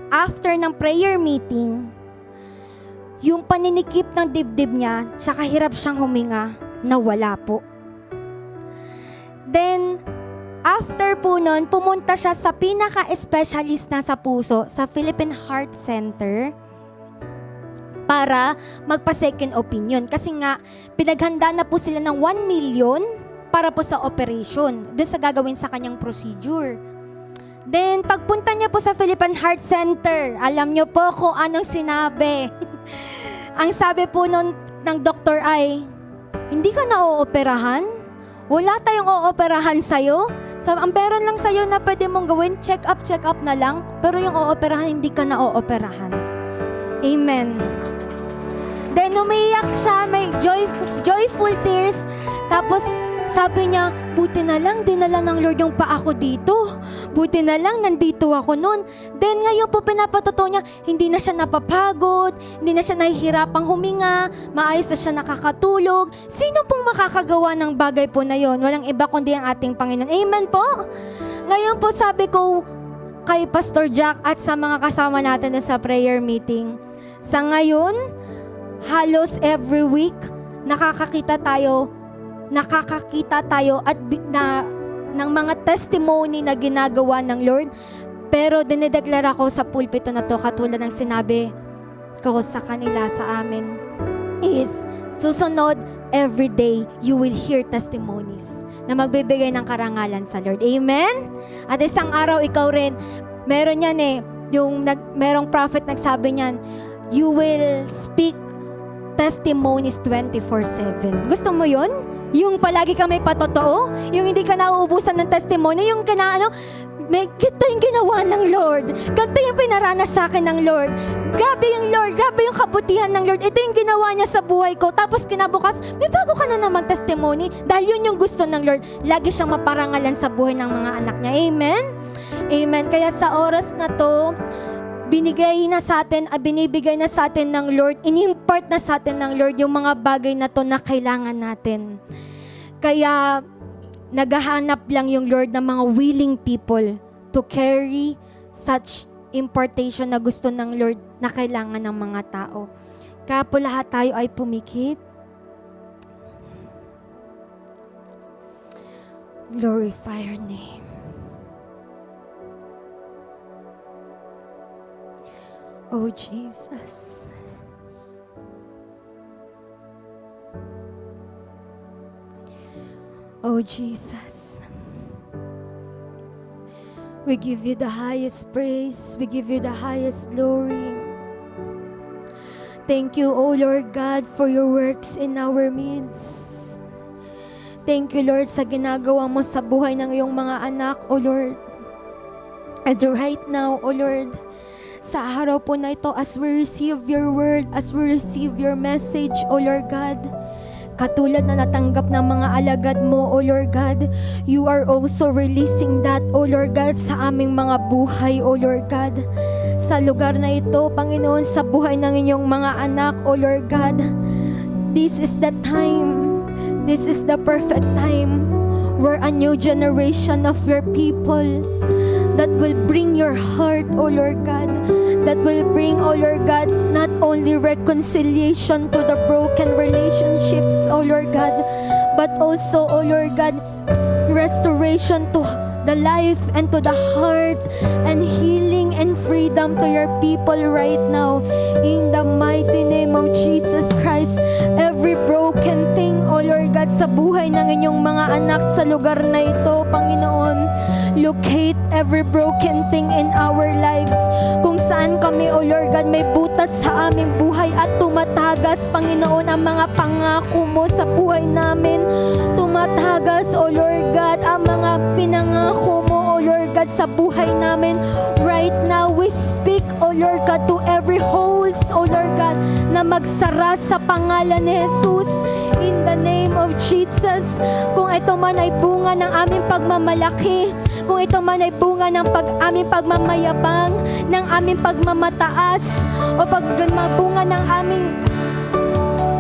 after ng prayer meeting, yung paninikip ng dibdib niya, tsaka hirap siyang huminga, nawala po. Then, after po nun, pumunta siya sa pinaka-specialist na sa puso, sa Philippine Heart Center, para magpa-second opinion. Kasi nga, pinaghanda na po sila ng 1 million para po sa operation, doon sa gagawin sa kanyang procedure. Then, pagpunta niya po sa Philippine Heart Center, alam niyo po kung anong sinabi. Ang sabi po nun ng doktor ay, hindi ka na ooperahan? Wala tayong ooperahan sa'yo. Ang meron lang sa'yo na pwede mong gawin, check up na lang. Pero yung ooperahan, hindi ka na ooperahan. Amen. Then, umiyak siya, may joyful tears. Tapos, Sabi niya, buti na lang dinala ng Lord yung paa ko dito. Buti na lang nandito ako noon. Then ngayon po pinapatotoo niya, hindi na siya napapagod, hindi na siya nahihirapang huminga, maayos na siya nakakatulog. Sino pong makakagawa ng bagay po na yon? Walang iba kundi ang ating Panginoon. Amen po? Ngayon po sabi ko kay Pastor Jack at sa mga kasama natin na sa prayer meeting, sa ngayon, halos every week, nakakakita tayo at ng mga testimony na ginagawa ng Lord. Pero dinideklara ko sa pulpito na to, katulad ng sinabi ko sa kanila, sa amin, is susunod, every day you will hear testimonies na magbibigay ng karangalan sa Lord. Amen? At isang araw ikaw rin, meron yan merong prophet nagsabi niyan, you will speak testimonies 24/7. Gusto mo yon? Yung palagi ka may patotoo? Yung hindi ka nauubusan ng testimony? Yung ganito yung ginawa ng Lord. Ganito yung pinaranas sa akin ng Lord. Grabe yung Lord. Grabe yung kabutihan ng Lord. Ito yung ginawa niya sa buhay ko. Tapos kinabukas, may bago ka na naman testimony. Dahil yun yung gusto ng Lord. Lagi siyang maparangalan sa buhay ng mga anak niya. Amen? Amen. Kaya sa oras na to, binibigay na sa atin ng Lord, in-impart na sa atin ng Lord yung mga bagay na to na kailangan natin. Kaya, naghahanap lang yung Lord ng mga willing people to carry such impartation na gusto ng Lord na kailangan ng mga tao. Kaya po lahat tayo ay pumikit. Glorify your name. Oh Jesus. Oh Jesus. We give you the highest praise. We give you the highest glory. Thank you, O Lord God, for your works in our midst. Thank you, Lord, sa ginagawa mo sa buhay ng iyong mga anak, O Lord. And right now, O Lord, sa araw po na ito, as we receive your word, as we receive your message, O Lord God, katulad na natanggap ng mga alagad mo, O Lord God, you are also releasing that, O Lord God, sa aming mga buhay, O Lord God. Sa lugar na ito, Panginoon, sa buhay ng inyong mga anak, O Lord God, this is the time, this is the perfect time where a new generation of your people that will bring your heart, O Lord God, that will bring, O Lord God, not only reconciliation to the broken relationships, O Lord God, but also, O Lord God, restoration to the life and to the heart and healing and freedom to your people right now. In the mighty name of Jesus Christ, every broken thing, O Lord God, sa buhay ng inyong mga anak sa lugar na ito, Panginoon, locate every broken thing in our lives. Kung saan kami, O Lord God, may butas sa aming buhay at tumatagas, Panginoon, ang mga pangako mo sa buhay namin. Tumatagas, O Lord God, ang mga pinangako mo, O Lord God, sa buhay namin. Right now, we speak, O Lord God, to every holes, O Lord God, na magsara sa pangalan ni Jesus. In the name of Jesus, kung ito man ay bunga ng aming pagmamalaki, kung ito man ay bunga ng aming pagmamayabang, ng aming pagmamataas, o bunga ng aming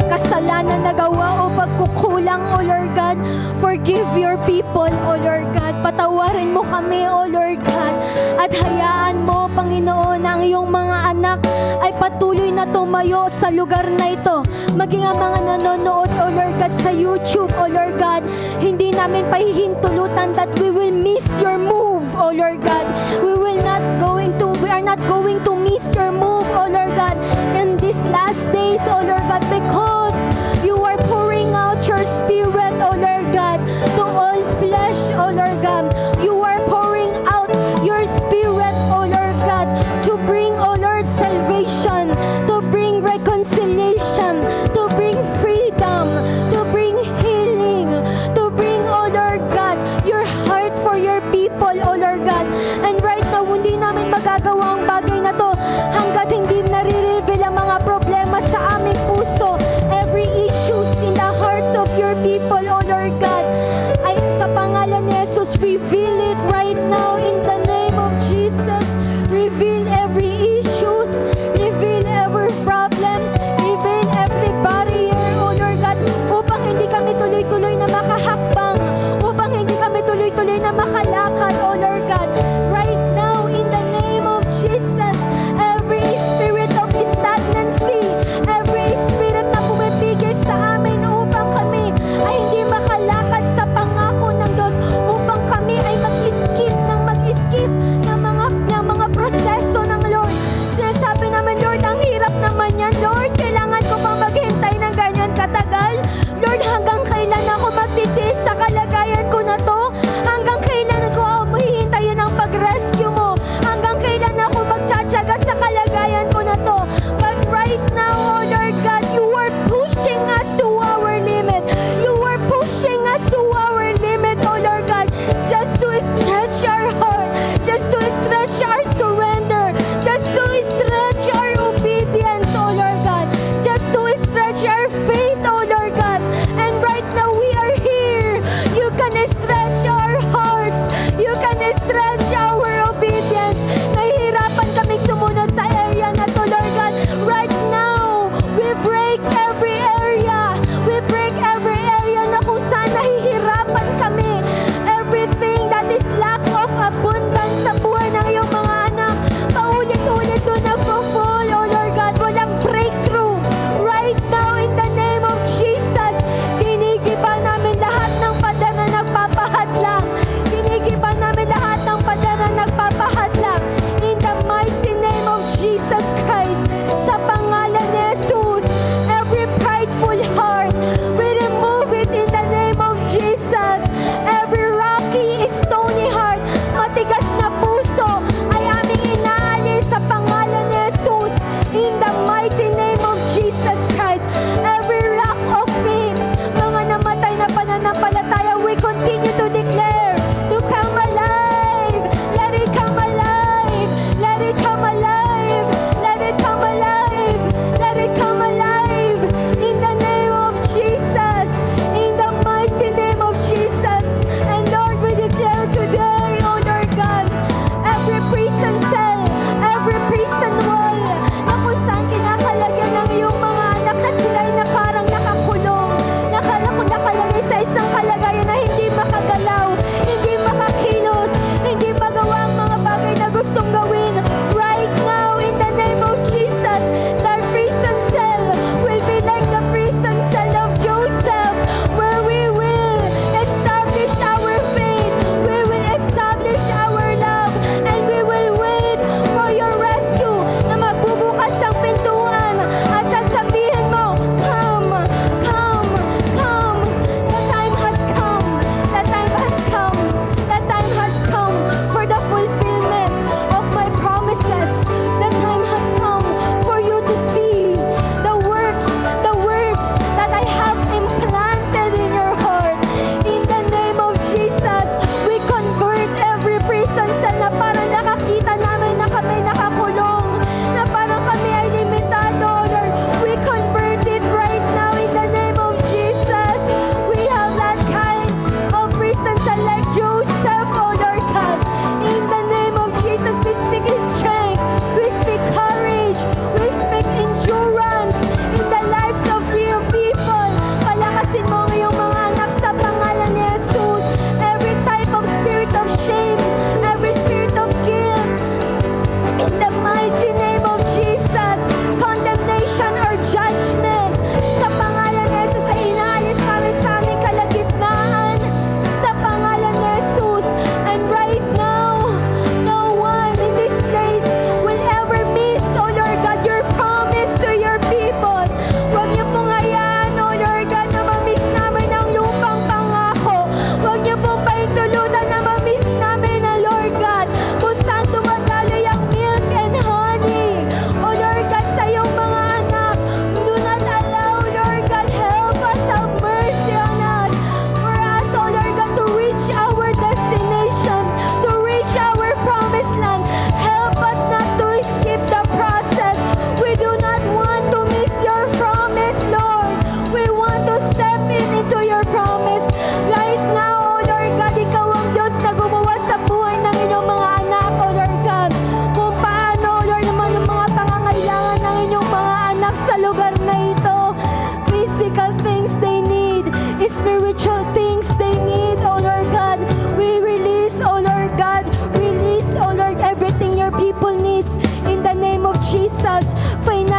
kasalanan na gawa o pagkukulang, O Lord God, forgive your people, O Lord God. Patawarin mo kami, O Lord God, at hayaan mo, Panginoon, ang iyong mga anak ay patuloy na tumayo sa lugar na ito. Maging ang mga nanonood, O Lord God, sa YouTube, O Lord God, hindi namin pahihintulutan that we will miss your move, O Lord God. We are not going to miss your move, O Lord God, in these last days, O Lord God, because you are pouring out your spirit, O Lord God, to all flesh, O Lord God. You are pouring out your spirit, O Lord God, to bring, O Lord, salvation, to bring reconciliation, to bring freedom, to bring healing, to bring, O Lord God, your heart for your people, O Lord God. And right now, hindi namin magagawa ang bagay na to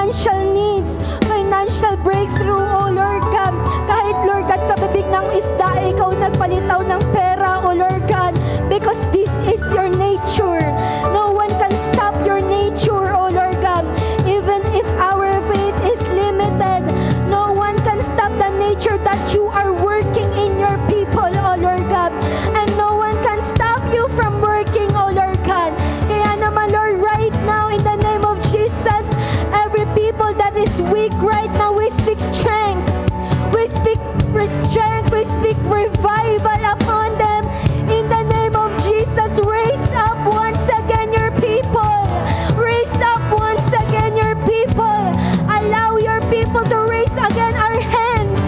financial needs, financial breakthrough, oh Lord God. Kahit Lord God, sa bibig ng isda, ikaw nagpalitaw ng pera, oh Lord God, because this is your nature. No one can stop your nature, oh Lord God. Even if our faith is limited, no one can stop the nature that you are working in your people, oh Lord God. And no one can stop you from working, oh Lord God. Kaya naman, Lord, right now, in the name of Jesus, every people that is weak right now, we speak strength. We speak strength. We speak revival upon them. In the name of Jesus, raise up once again your people. Raise up once again your people. Allow your people to raise again our hands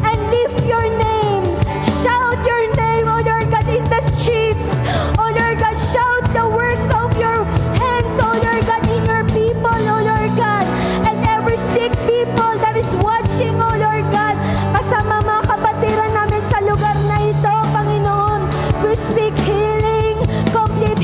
and lift your name. Shout your name, oh Lord God, in the streets. Oh Lord God, shout the works of your hands, oh Lord God, in your people, oh Lord God. And every sick people that is watching, oh Lord God, kasama mga kapatiran namin sa lugar na ito, Panginoon, we speak healing, complete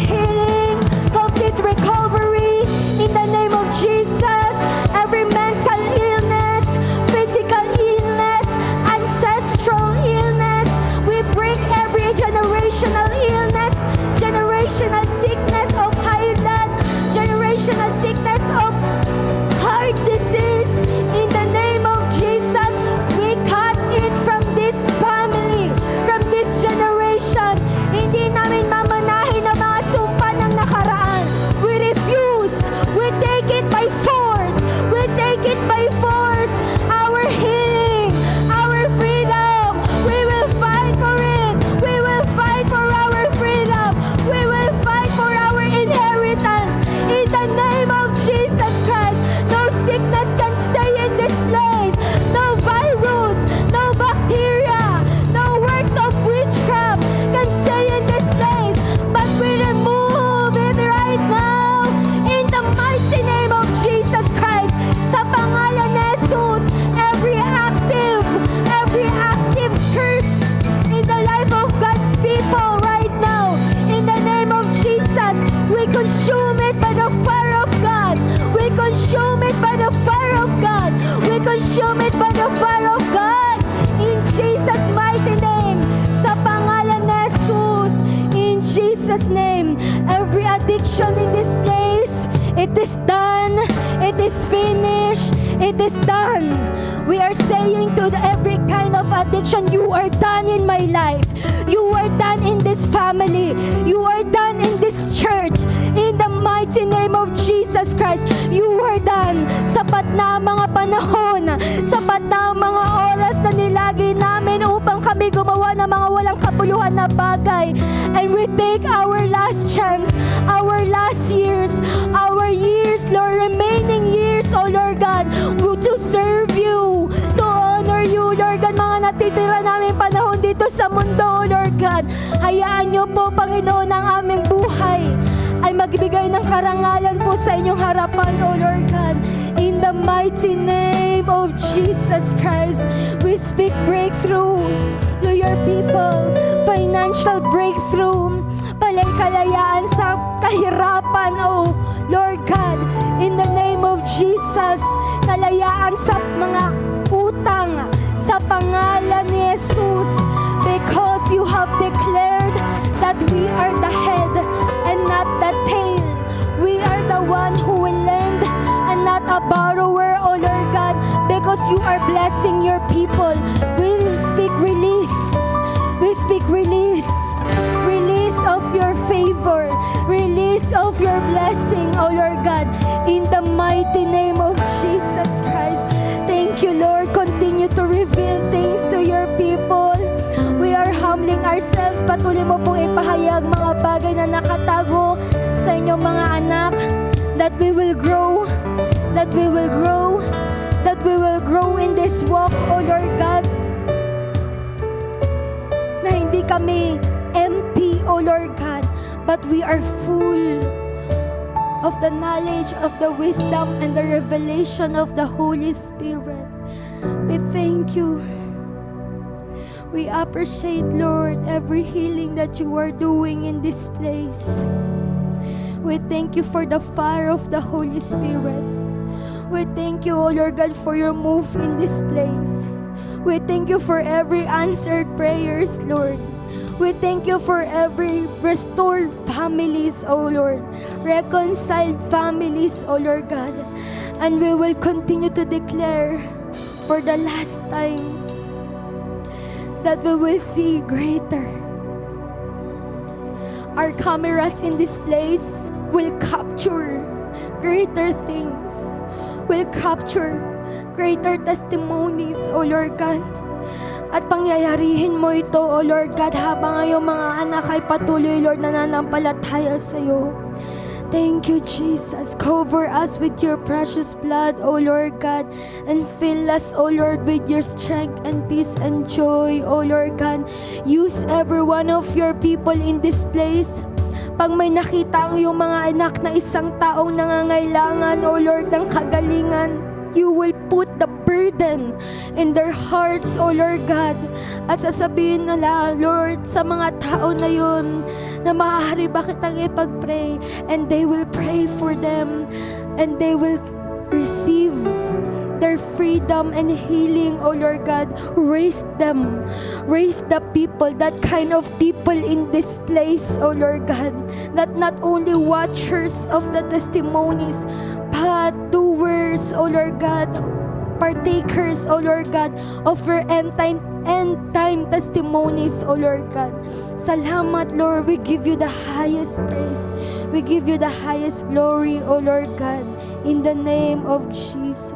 recovery, in the name of Jesus. Every mental illness, physical illness, ancestral illness, we break every generational illness, generational sickness of high blood, generational sickness of heart disease. In the name of Jesus, we cut it from this family, from this generation. Hindi namin mamanahin ang mga sumpa ng nakaraan. We refuse. We take it by force. We take it by force. Our healing, our freedom. We will fight for it. We will fight for our freedom. We will fight for our inheritance. In the name of Jesus Christ, no sickness can stay in this place. No virus, no bacteria, no works of witchcraft can stay in this place. But we remove it right now. In the mighty name of Jesus Christ, sa pangalan ni Jesus, every active curse in the life of God's people right now, in the name of Jesus, we consume it by the fire of God. We consume it by the fire of God. We consume it by the fire of God. In Jesus' mighty name, sa pangalan ni Jesus, in Jesus' name, every addiction in this place, it is done. It is finished. It is done. We are saying to every kind of addiction, you are done in my life. You are done in this family. You are done in this church. In the mighty name of Jesus Christ, you are done. Sapat na ang mga panahon. Sapat na ang mga oras na nilagay namin upang kami gumawa ng mga walang kabuluhan na bagay. And we take our last chance, our last years, Lord, remaining years, oh Lord God, to serve you, to honor you, Lord God, mga natitira namin panahon dito sa mundo, oh Lord God. Hayaan niyo po, Panginoon, ang aming buhay ay magbigay ng karangalan po sa inyong harapan, oh Lord God. In the mighty name of Jesus Christ, we speak breakthrough to your people, financial breakthrough, kalayaan sa kahirapan, oh Lord God. In the name of Jesus, kalayaan sa mga utang sa pangalan ni Jesus, because you have declared that we are the head and not the tail. We are the one who will lend and not a borrower, oh Lord God, because you are blessing your people. We speak release. We speak release. Release of your favor. Release of your blessing, oh Lord God, in the mighty name of Jesus Christ. Thank you, Lord. Continue to reveal things to your people. We are humbling ourselves. Patuloy mo pong ipahayag mga bagay na nakatago sa inyong mga anak, that we will grow, that we will grow, that we will grow in this walk, oh Lord God, na hindi kami empty, oh Lord God, but we are full of the knowledge, of the wisdom, and the revelation of the Holy Spirit. We thank you. We appreciate, Lord, every healing that you are doing in this place. We thank you for the fire of the Holy Spirit. We thank you, O Lord God, for your move in this place. We thank you for every answered prayers, Lord. We thank you for every restored families, O Lord. Reconciled families, O Lord God. And we will continue to declare for the last time that we will see greater. Our cameras in this place will capture greater things, will capture greater testimonies, O Lord God. At pangyayarihin mo ito, O Lord God, habang ngayong mga anak ay patuloy, Lord, nananampalataya sa iyo. Thank you, Jesus. Cover us with your precious blood, O Lord God, and fill us, O Lord, with your strength and peace and joy, O Lord God. Use every one of your people in this place. Pag may nakita ang iyong mga anak na isang taong nangangailangan, O Lord, ng kagalingan, you will put the burden in their hearts, O Lord God. At sasabihin nila, Lord, sa mga tao na yun, na maaari ba kitang ipag-pray, and they will pray for them, and they will receive their freedom and healing, O Lord God. Raise them. Raise the people, that kind of people in this place, O Lord God. That not only watchers of the testimonies, but doers, O Lord God. Partakers, O Lord God, of your end time testimonies, O Lord God. Salamat, Lord. We give you the highest praise. We give you the highest glory, O Lord God. In the name of Jesus.